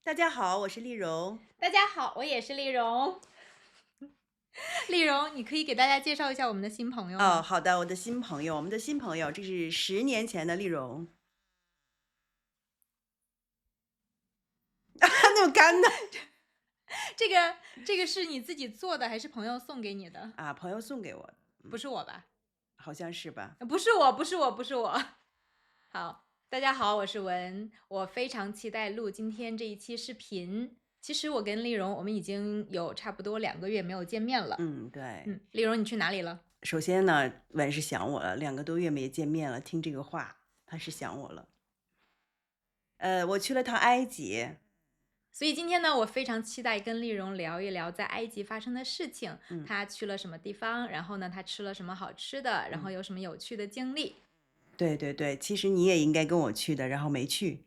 大家好，我是丽蓉。大家好，我也是丽蓉。丽蓉，你可以给大家介绍一下我们的新朋友哦，吗？好的，我的新朋友，我们的新朋友，这是10年前的丽蓉。那么干的这个这个是你自己做的，还是朋友送给你的？啊，朋友送给我的，不是我吧？好像是吧？不是我，不是我，不是我。好，大家好，我是文，我非常期待录今天这一期视频。其实我跟丽蓉，我们已经有差不多2个月没有见面了。嗯，对。丽蓉，你去哪里了？首先呢，文是想我了，2个多月没见面了，听这个话，他是想我了。我去了趟埃及。所以今天呢，我非常期待跟丽蓉聊一聊在埃及发生的事情。嗯她去了什么地方？然后呢，她吃了什么好吃的？然后有什么有趣的经历？对对对，其实你也应该跟我去的，然后没去。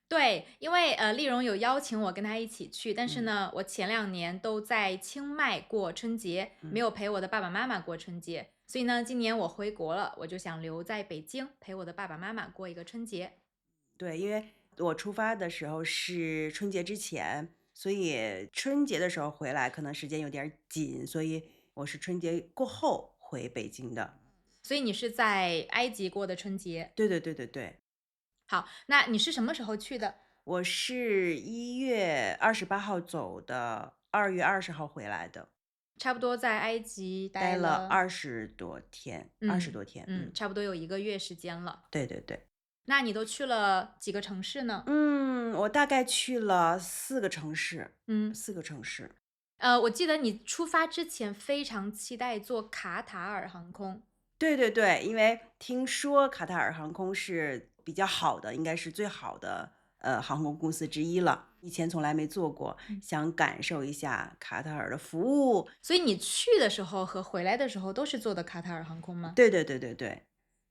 对，因为丽蓉有邀请我跟她一起去，但是呢，我前2年都在清迈过春节，没有陪我的爸爸妈妈过春节，所以呢，今年我回国了，我就想留在北京陪我的爸爸妈妈过一个春节。对，因为我出发的时候是春节之前，所以春节的时候回来可能时间有点紧，所以我是春节过后回北京的。所以你是在埃及过的春节。对对对对对，好，那你是什么时候去的？我是1月28号走的，2月20号回来的，差不多在埃及待待了了，20多天，20多天。差不多有1个月时间了。对对对。那你都去了几个城市呢？我大概去了四个城市，嗯，四个城市。我记得你出发之前非常期待坐卡塔尔航空。对对对，因为听说卡塔尔航空是比较好的，应该是最好的航空公司之一了。以前从来没坐过，想感受一下卡塔尔的服务。所以你去的时候和回来的时候都是坐的卡塔尔航空吗？对对对对对，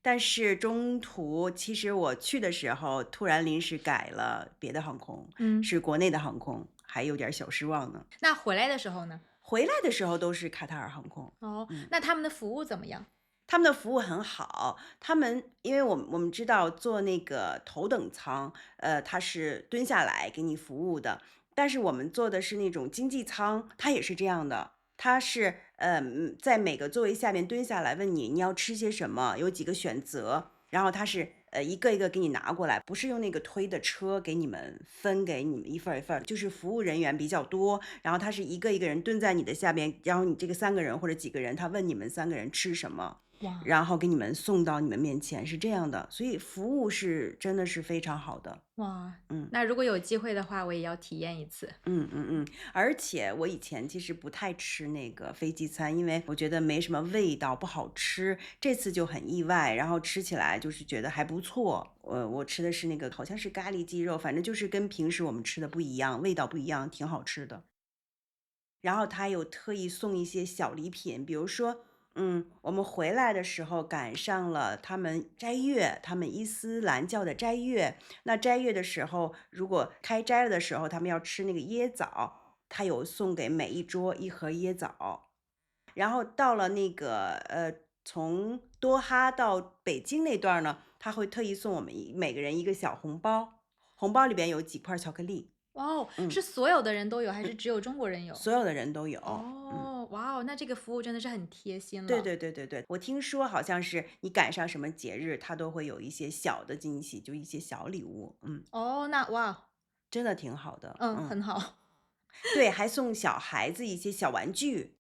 但是中途其实我去的时候突然临时改了别的航空，嗯，是国内的航空，还有点小失望呢。那回来的时候呢？回来的时候都是卡塔尔航空。哦，那他们的服务怎么样？他们的服务很好，他们因为我们知道坐那个头等舱，它是蹲下来给你服务的，但是我们坐的是那种经济舱，它也是这样的，它是在每个座位下面蹲下来问你要吃些什么，有几个选择，然后它是一个一个给你拿过来，不是用那个推的车给你们分给你们一份儿一份儿，就是服务人员比较多，然后他是一个一个人蹲在你的下边，然后你这个3个人或者几个人，他问你们3个人吃什么。哇然后给你们送到你们面前，是这样的，所以服务是真的是非常好的。哇，那如果有机会的话，我也要体验一次。而且我以前其实不太吃那个飞机餐，因为我觉得没什么味道，不好吃。这次就很意外，然后吃起来就是觉得还不错。我吃的是那个好像是咖喱鸡肉，反正就是跟平时我们吃的不一样，味道不一样，挺好吃的。然后他有特意送一些小礼品，比如说，我们回来的时候赶上了他们斋月，他们伊斯兰教的斋月。那斋月的时候，如果开斋了的时候，他们要吃那个椰枣，他有送给每一桌一盒椰枣。然后到了那个从多哈到北京那段呢，他会特意送我们每个人一个小红包，红包里边有几块巧克力，哇哦，是所有的人都有，还是只有中国人有？所有的人都有。哦，哇哦，那这个服务真的是很贴心对了。对对对对，我听说好像是你赶上什么节日，它都会有一些小的惊喜，就一些小礼物，哦，那哇，真的挺好的，很好。对，还送小孩子一些小玩具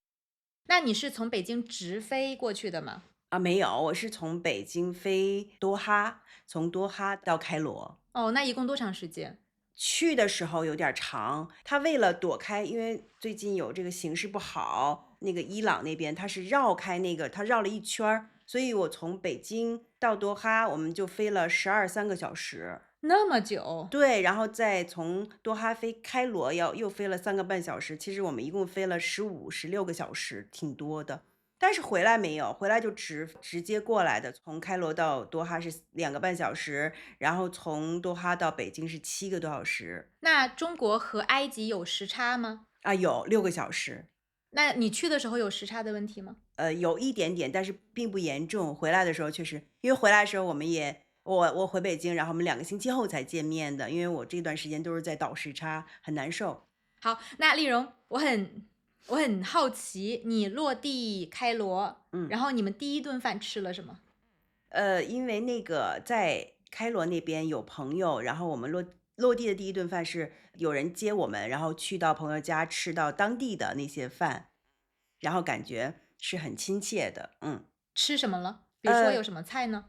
那你是从北京直飞过去的吗？啊，没有，我是从北京飞多哈，从多哈到开罗。哦，那一共多长时间？去的时候有点长，他为了躲开，因为最近有这个形势不好，那个伊朗那边他是绕开那个，他绕了一圈儿，所以我从北京到多哈，我们就飞了12、3个小时。那么久？对，然后再从多哈飞开罗又飞了3个半小时，其实我们一共飞了15、16个小时，挺多的。但是回来没有，回来就直接过来的，从开罗到多哈是2个半小时，然后从多哈到北京是7个多小时，那中国和埃及有时差吗？啊，有6个小时。那你去的时候有时差的问题吗？有一点点，但是并不严重。回来的时候确实，因为回来的时候我们也我回北京，然后我们2个星期后才见面的，因为我这段时间都是在倒时差，很难受。好，那丽蓉，我很好奇，你落地开罗，然后你们第一顿饭吃了什么？因为那个在开罗那边有朋友，然后我们落地的第一顿饭是有人接我们，然后去到朋友家吃到当地的那些饭，然后感觉是很亲切的。吃什么了？比如说有什么菜呢？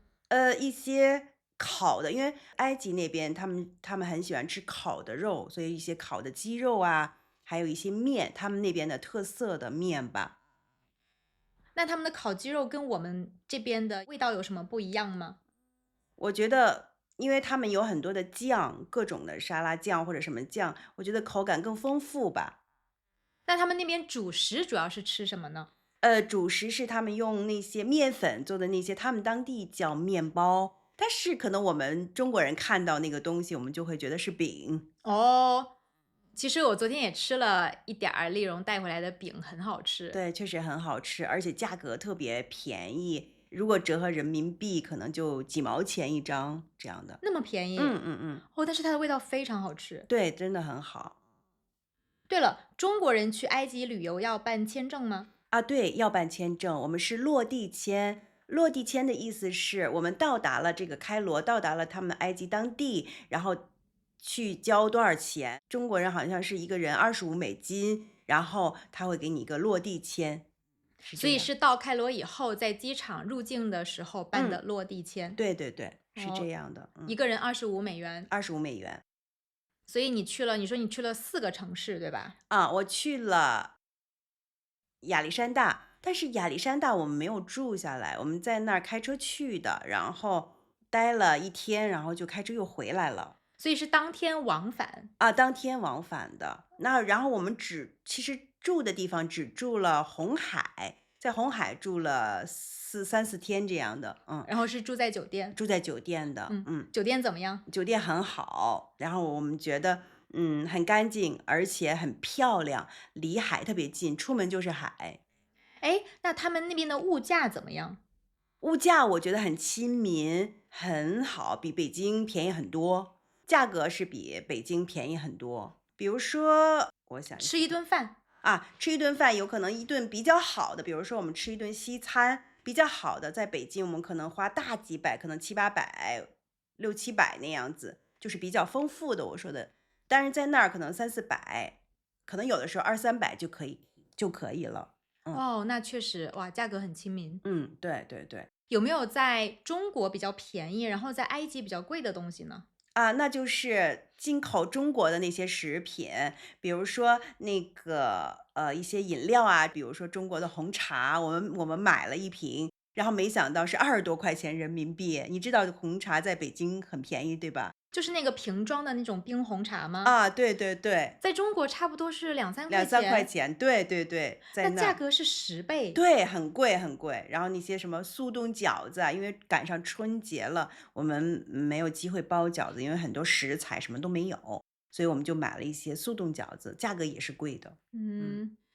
一些烤的，因为埃及那边他们很喜欢吃烤的肉，所以一些烤的鸡肉啊，还有一些面，他们那边的特色的面吧。那他们的烤鸡肉跟我们这边的味道有什么不一样吗？我觉得，因为他们有很多的酱，各种的沙拉酱或者什么酱，我觉得口感更丰富吧。那他们那边主食主要是吃什么呢？主食是他们用那些面粉做的那些，他们当地叫面包，但是可能我们中国人看到那个东西，我们就会觉得是饼。哦，其实我昨天也吃了一点儿丽蓉带回来的饼，很好吃。对，确实很好吃，而且价格特别便宜，如果折合人民币，可能就几毛钱一张这样的。那么便宜。哦，但是它的味道非常好吃。对，真的很好。对了，中国人去埃及旅游要办签证吗？啊，对，要办签证，我们是落地签。落地签的意思是我们到达了这个开罗，到达了他们埃及当地，然后去交多少钱？中国人好像是一个人25美金，然后他会给你一个落地签，是这样。所以是到开罗以后，在机场入境的时候办的落地签。对对对，是这哦，样的。一个人25美元。25美元。所以你去了，你说你去了4个城市，对吧？啊，我去了亚历山大，但是亚历山大我们没有住下来，我们在那儿开车去的，然后待了一天，然后就开车又回来了。所以是当天往返。啊，当天往返的。那然后我们其实住的地方只住了红海，在红海住了3、4天这样的。然后是住在酒店。住在酒店的。酒店怎么样？酒店很好，然后我们觉得很干净，而且很漂亮，离海特别近，出门就是海。哎，那他们那边的物价怎么样？物价我觉得很亲民，很好，比北京便宜很多，价格是比北京便宜很多。比如说，我想一吃一想顿饭。啊，吃一顿饭有可能一顿比较好的，比如说我们吃一顿西餐，比较好的，在北京我们可能花大几百，可能7、800、6、700那样子，就是比较丰富的。我说的，但是在那儿可能3、400，可能有的时候2、300就可以了。哦，那确实，哇，价格很亲民。对对对。有没有在中国比较便宜，然后在埃及比较贵的东西呢？啊，那就是进口中国的那些食品，比如说那个一些饮料啊，比如说中国的红茶，我们买了一瓶，然后没想到是20多块钱人民币。你知道红茶在北京很便宜，对吧？就是那个瓶装的那种冰红茶吗？啊，对对对，在中国差不多是2、3块2、3块钱，对对对，在那那儿。价格是10倍。对，很贵很贵。然后那些什么速冻饺子啊，因为赶上春节了，我们没有机会包饺子，因为很多食材什么都没有，所以我们就买了一些速冻饺子，价格也是贵的。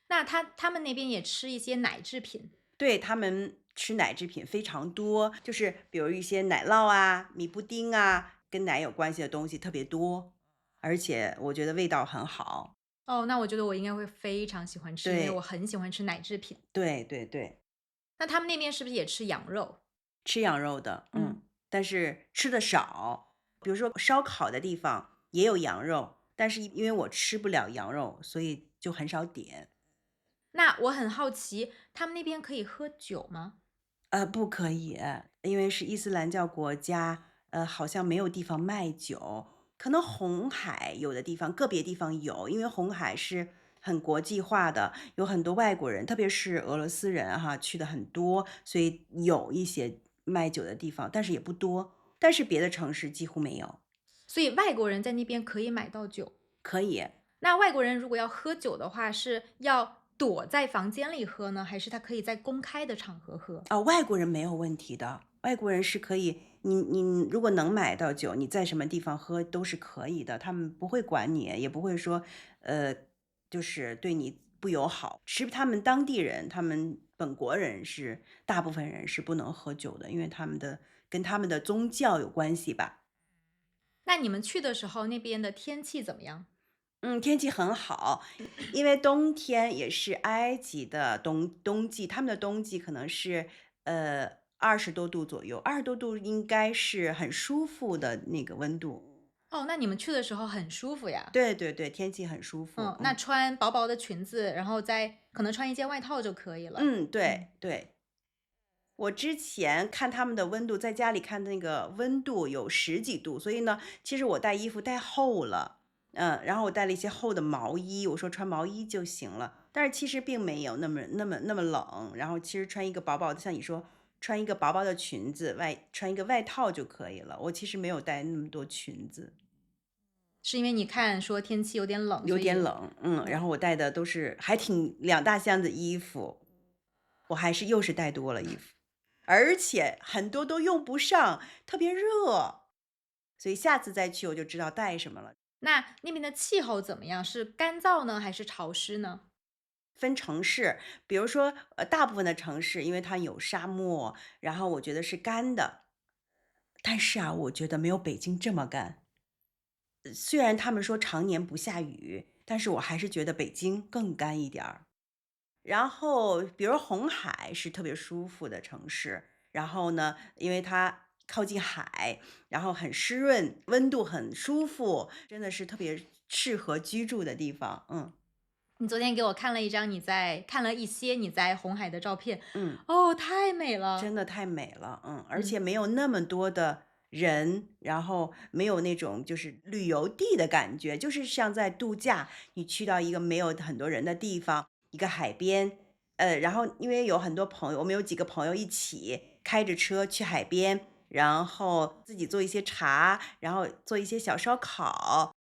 那他们那边也吃一些奶制品。对，他们吃奶制品非常多，就是比如一些奶酪啊、米布丁啊，跟奶有关系的东西特别多，而且我觉得味道很好。哦，那我觉得我应该会非常喜欢吃，因为我很喜欢吃奶制品。对对对，那他们那边是不是也吃羊肉？吃羊肉的。但是吃的少。比如说烧烤的地方也有羊肉，但是因为我吃不了羊肉，所以就很少点。那我很好奇，他们那边可以喝酒吗？不可以，因为是伊斯兰教国家，好像没有地方卖酒。可能红海有的地方，个别地方有，因为红海是很国际化的，有很多外国人，特别是俄罗斯人哈，去的很多，所以有一些卖酒的地方，但是也不多。但是别的城市几乎没有。所以外国人在那边可以买到酒。可以。那外国人如果要喝酒的话，是要躲在房间里喝呢，还是他可以在公开的场合喝？外国人没有问题的，外国人是可以，你如果能买到酒，你在什么地方喝都是可以的，他们不会管你，也不会说，就是对你不友好。其实他们当地人，他们本国人大部分人是不能喝酒的，因为他们的跟他们的宗教有关系吧。那你们去的时候，那边的天气怎么样？天气很好，因为冬天也是埃及的冬季，他们的冬季可能是20多度左右，20多度应该是很舒服的那个温度。哦，那你们去的时候很舒服呀。对对对，天气很舒服。那穿薄薄的裙子，然后再可能穿一件外套就可以了。对对。我之前看他们的温度，在家里看那个温度有10几度，所以呢，其实我带衣服带厚了，然后我带了一些厚的毛衣，我说穿毛衣就行了，但是其实并没有那么冷，然后其实穿一个薄薄的，像你说穿一个薄薄的裙子，穿一个外套就可以了。我其实没有带那么多裙子，是因为你看说天气有点冷，有所以点冷，然后我带的都是还挺2大箱子衣服，我还是又是带多了衣服。而且很多都用不上，特别热，所以下次再去我就知道带什么了。那边的气候怎么样？是干燥呢，还是潮湿呢？分城市，比如说大部分的城市，因为它有沙漠，然后我觉得是干的，但是啊，我觉得没有北京这么干。虽然他们说常年不下雨，但是我还是觉得北京更干一点儿。然后比如红海是特别舒服的城市，然后呢，因为它靠近海，然后很湿润，温度很舒服，真的是特别适合居住的地方。你昨天给我看了一些你在红海的照片，嗯，哦，太美了。真的太美了，而且嗯，没有那么多的人，然后没有那种就是旅游地的感觉，就是像在度假，你去到一个没有很多人的地方，一个海边，然后因为有很多朋友，我们有几个朋友一起开着车去海边，然后自己做一些茶，然后做一些小烧烤，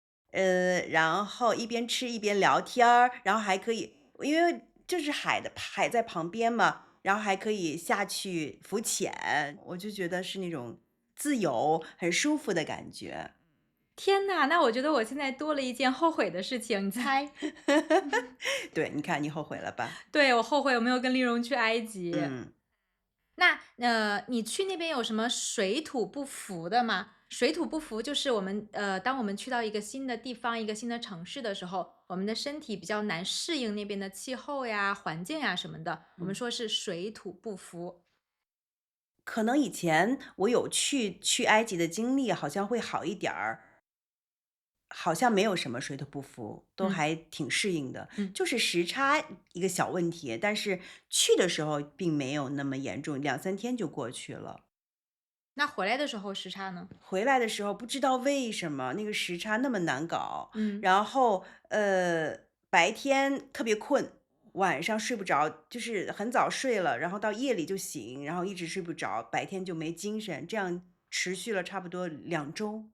然后一边吃一边聊天儿，然后还可以，因为就是海在旁边嘛，然后还可以下去浮潜，我就觉得是那种自由、很舒服的感觉。天呐，那我觉得我现在多了一件后悔的事情，你猜？对，你看你后悔了吧？对，我后悔我没有跟丽蓉去埃及。嗯。那你去那边有什么水土不服的吗？水土不服就是当我们去到一个新的地方、一个新的城市的时候，我们的身体比较难适应那边的气候呀、环境呀什么的，我们说是水土不服。可能以前我有去埃及的经历，好像会好一点儿，好像没有什么水土不服，都嗯还挺适应的，嗯。就是时差一个小问题，但是去的时候并没有那么严重2、3天就过去了。那回来的时候时差呢？回来的时候不知道为什么那个时差那么难搞，嗯。然后白天特别困，晚上睡不着，就是很早睡了，然后到夜里就醒，然后一直睡不着，白天就没精神，这样持续了差不多2周。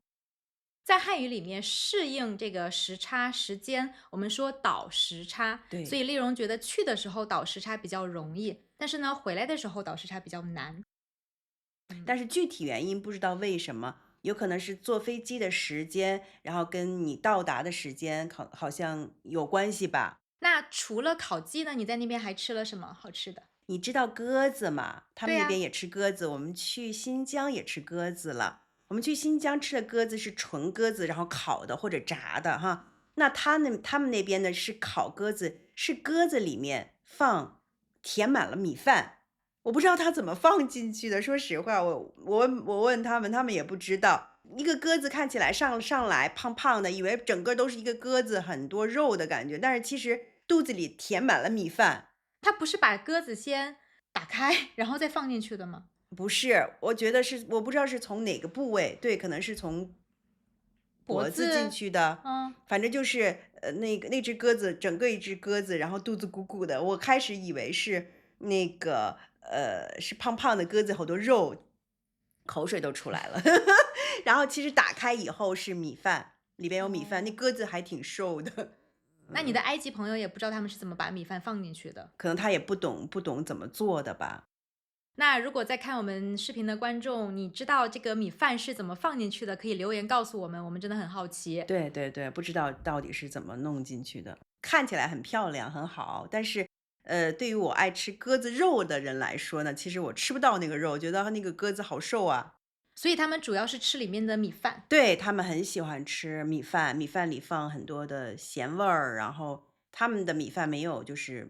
在汉语里面适应这个时差时间，我们说倒时差，所对，以丽蓉觉得去的时候倒时差比较容易，但是呢，回来的时候倒时差比较难。但是具体原因不知道为什么，有可能是坐飞机的时间，然后跟你到达的时间好像有关系吧。那除了烤鸡呢，你在那边还吃了什么好吃的？你知道鸽子吗？他对呀。们那边也吃鸽子，我们去新疆也吃鸽子了。我们去新疆吃的鸽子是纯鸽子，然后烤的或者炸的哈。那他们那边呢是烤鸽子，是鸽子里面填满了米饭，我不知道它怎么放进去的。说实话，我问他们，他们也不知道。一个鸽子看起来上来胖胖的，以为整个都是一个鸽子，很多肉的感觉，但是其实肚子里填满了米饭。它不是把鸽子先打开，然后再放进去的吗？不是，我觉得是我不知道是从哪个部位，对，可能是从脖脖子进子？去的，嗯。反正就是那只鸽子，整个一只鸽子，然后肚子鼓鼓的，我开始以为是那个是胖胖的鸽子，好多肉，口水都出来了，然后其实打开以后是米饭，里边有米饭，那哦。鸽子还挺瘦的，那你的埃及朋友也不知道他们是怎么把米饭放进去的。可能他也不懂怎么做的吧。那如果在看我们视频的观众，你知道这个米饭是怎么放进去的，可以留言告诉我们，我们真的很好奇。对对对，不知道到底是怎么弄进去的，看起来很漂亮，很好，但是，对于我爱吃鸽子肉的人来说呢，其实我吃不到那个肉，觉得那个鸽子好瘦啊。所以他们主要是吃里面的米饭。对，他们很喜欢吃米饭，米饭里放很多的咸味儿，然后他们的米饭没有就是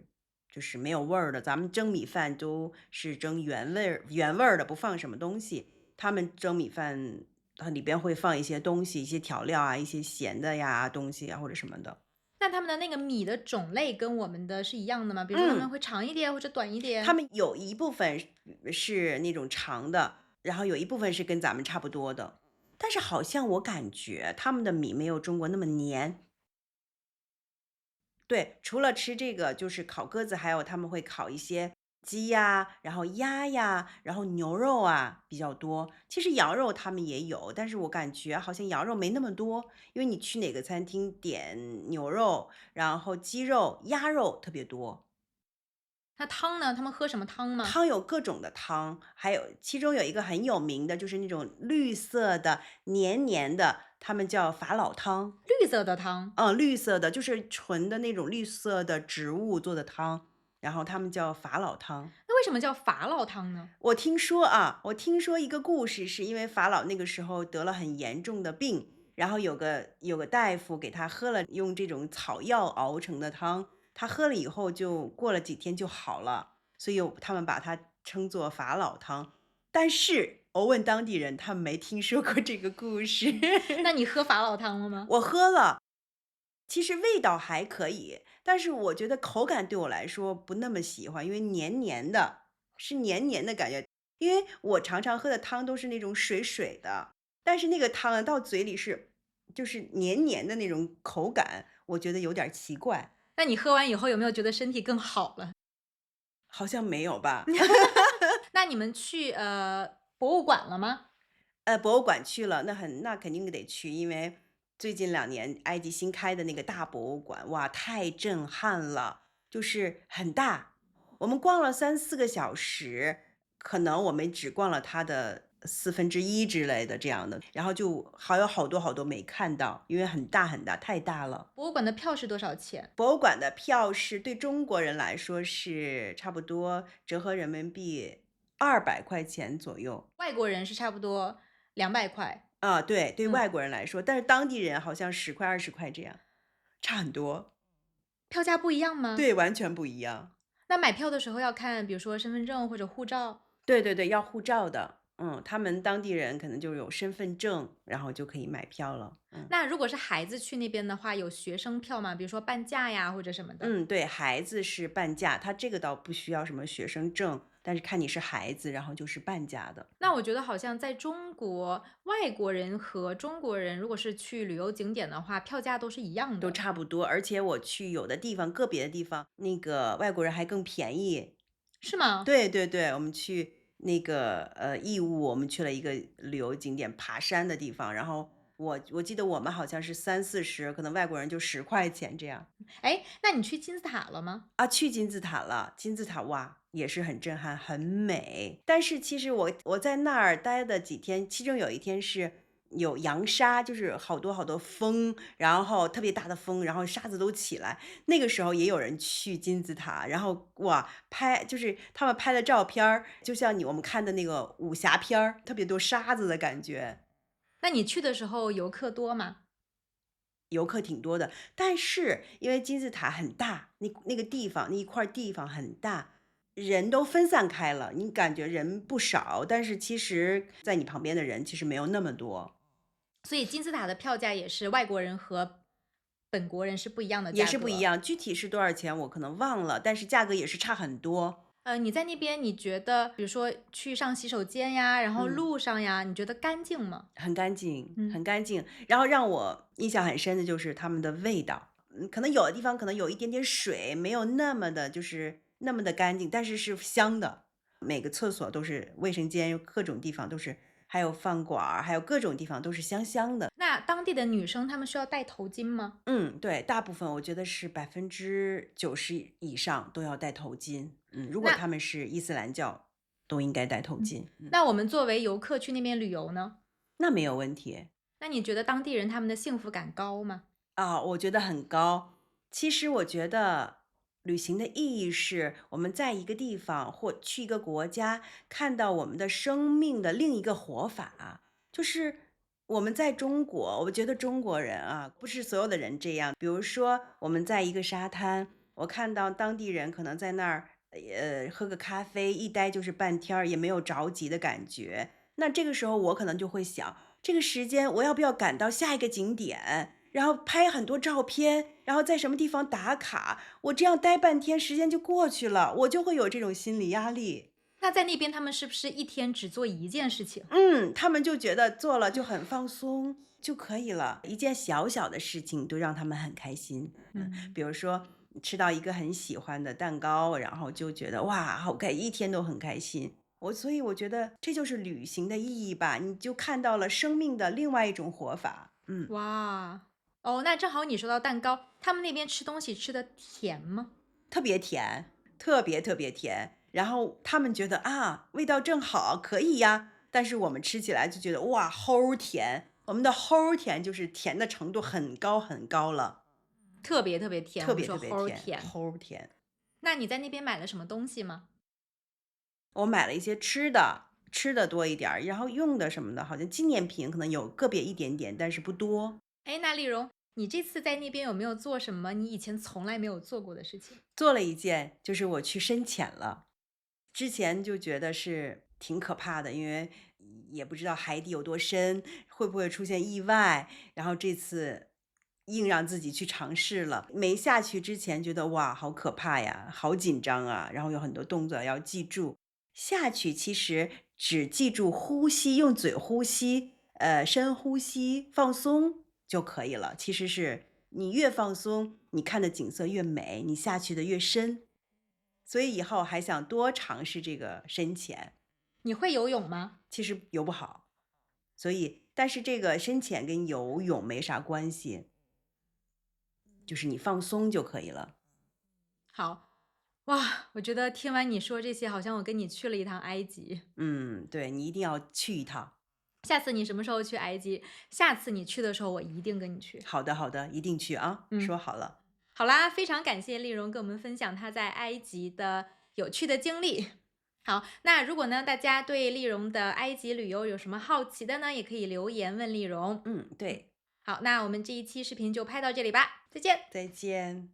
没有味儿的，咱们蒸米饭都是蒸原味儿的，不放什么东西。他们蒸米饭，它里边会放一些东西，一些调料啊，一些咸的呀东西啊或者什么的。那他们的那个米的种类跟我们的是一样的吗？比如说他们嗯，会长一点或者短一他点？们有一部分是那种长的，然后有一部分是跟咱们差不多的，但是好像我感觉他们的米没有中国那么黏。对，除了吃这个就是烤鸽子，还有他们会烤一些鸡呀，然后鸭呀，然后牛肉啊比较多。其实羊肉他们也有，但是我感觉好像羊肉没那么多，因为你去哪个餐厅点牛肉，然后鸡肉、鸭肉特别多。那汤呢？他们喝什么汤吗？汤有各种的汤，还有其中有一个很有名的，就是那种绿色的、黏黏的，他们叫法老汤。绿色的汤。绿色的，就是纯的那种绿色的植物做的汤，然后他们叫法老汤。那为什么叫法老汤呢？我听说一个故事，是因为法老那个时候得了很严重的病，然后有个大夫给他喝了用这种草药熬成的汤，他喝了以后就过了几天就好了，所以他们把它称作法老汤。但是我问当地人，他们没听说过这个故事。那你喝法老汤了吗？我喝了，其实味道还可以，但是我觉得口感对我来说不那么喜欢，因为黏黏的，是黏黏的感觉。因为我常常喝的汤都是那种水水的，但是那个汤啊到嘴里就是黏黏的那种口感，我觉得有点儿奇怪，那你喝完以后有没有觉得身体更好了？好像没有吧？那你们去博物馆了吗？博物馆去了，那肯定得去，因为最近2年埃及新开的那个大博物馆，哇，太震撼了，就是很大。我们逛了3、4个小时，可能我们只逛了它的1/4之类的这样的，然后就还有好多好多没看到，因为很大很大，太大了。博物馆的票是多少钱？博物馆的票是对中国人来说是差不多折合人民币200块钱左右。外国人是差不多200块。对，对嗯，外国人来说，但是当地人好像10块、20块这样，差很多。票价不一样吗？对，完全不一样。那买票的时候要看，比如说身份证或者护照。对对对，要护照的。他们当地人可能就有身份证，然后就可以买票了。那如果是孩子去那边的话，有学生票吗？比如说半价呀或者什么的。对，孩子是半价，他这个倒不需要什么学生证，但是看你是孩子，然后就是半价的。那我觉得好像在中国，外国人和中国人如果是去旅游景点的话，票价都是一样都的。差不多，而且我去有的地方，个别的地方，那个外国人还更便宜。是吗？对对对，我们去那个义乌，我们去了一个旅游景点，爬山的地方，然后我记得我们好像是30、40，可能外国人就10块钱这样。哎，那你去金字塔了吗？啊，去金字塔了，金字塔哇也是很震撼，很美。但是其实我在那儿待的几天，其中有一天是有扬沙，就是好多好多风，然后特别大的风，然后沙子都起来。那个时候也有人去金字塔，然后哇就是他们拍的照片儿，就像我们看的那个武侠片儿，特别多沙子的感觉。那你去的时候游客多吗？游客挺多的，但是因为金字塔很大，那个地方那一块地方很大，人都分散开了，你感觉人不少，但是其实在你旁边的人其实没有那么多，所以金字塔的票价也是外国人和本国人是不一样的也价格。是不一样。具体是多少钱我可能忘了，但是价格也是差很多。你在那边你觉得，比如说去上洗手间呀，然后嗯，路上呀，你觉得干净吗？很干净，嗯，很干净。然后让我印象很深的就是他们的味道，可能有的地方可能有一点点水，没有那么的，就是那么的干净，但是是香的。每个厕所都是卫生间，各种地方都是，还有饭馆儿，还有各种地方都是香香的。那当地的女生她们需要戴头巾吗？对，大部分我觉得是90%以上都要戴头巾。如果那他们是伊斯兰教，都应该戴头巾。那我们作为游客去那边旅游呢？那没有问题。那你觉得当地人他们的幸福感高吗？我觉得很高。其实我觉得旅行的意义是我们在一个地方或去一个国家，看到我们的生命的另一个活法。就是我们在中国，我觉得中国人啊，不是所有的人这样。比如说，我们在一个沙滩，我看到当地人可能在那儿，喝个咖啡，一待就是半天儿，也没有着急的感觉。那这个时候我可能就会想，这个时间我要不要赶到下一个景点，然后拍很多照片，然后在什么地方打卡，我这样待半天时间就过去了，我就会有这种心理压力。那在那边他们是不是一天只做一件事情？他们就觉得做了就很放松就可以了，一件小小的事情都让他们很开心。比如说吃到一个很喜欢的蛋糕，然后就觉得哇，好开，一天都很开心。所以我觉得这就是旅行的意义吧，你就看到了生命的另外一种活法。哇，哦，那正好你说到蛋糕，他们那边吃东西吃的甜吗？特别甜，特别特别甜。然后他们觉得啊，味道正好，可以呀。但是我们吃起来就觉得哇，齁甜。我们的齁甜就是甜的程度很高很高了，特别特别甜，我们说特别特别甜，齁甜。齁甜。那你在那边买了什么东西吗？我买了一些吃的，吃的多一点儿，然后用的什么的，好像纪念品可能有个别一点点，但是不多。哎，那丽蓉，你这次在那边有没有做什么你以前从来没有做过的事情？做了一件，就是我去深潜了。之前就觉得是挺可怕的，因为也不知道海底有多深，会不会出现意外。然后这次硬让自己去尝试了。没下去之前觉得哇，好可怕呀，好紧张啊，然后有很多动作要记住。下去其实只记住呼吸，用嘴呼吸，深呼吸，放松就可以了。其实是你越放松，你看的景色越美，你下去的越深。所以以后还想多尝试这个深潜，你会游泳吗？其实游不好，所以但是这个深潜跟游泳没啥关系，就是你放松就可以了。好，哇，我觉得听完你说这些，好像我跟你去了一趟埃及。对，你一定要去一趟。下次你什么时候去埃及？下次你去的时候，我一定跟你去。好的，好的，一定去啊，说好了。好啦，非常感谢丽蓉跟我们分享她在埃及的有趣的经历。好，那如果呢大家对丽蓉的埃及旅游有什么好奇的呢，也可以留言问丽蓉。对，好，那我们这一期视频就拍到这里吧，再见。再见。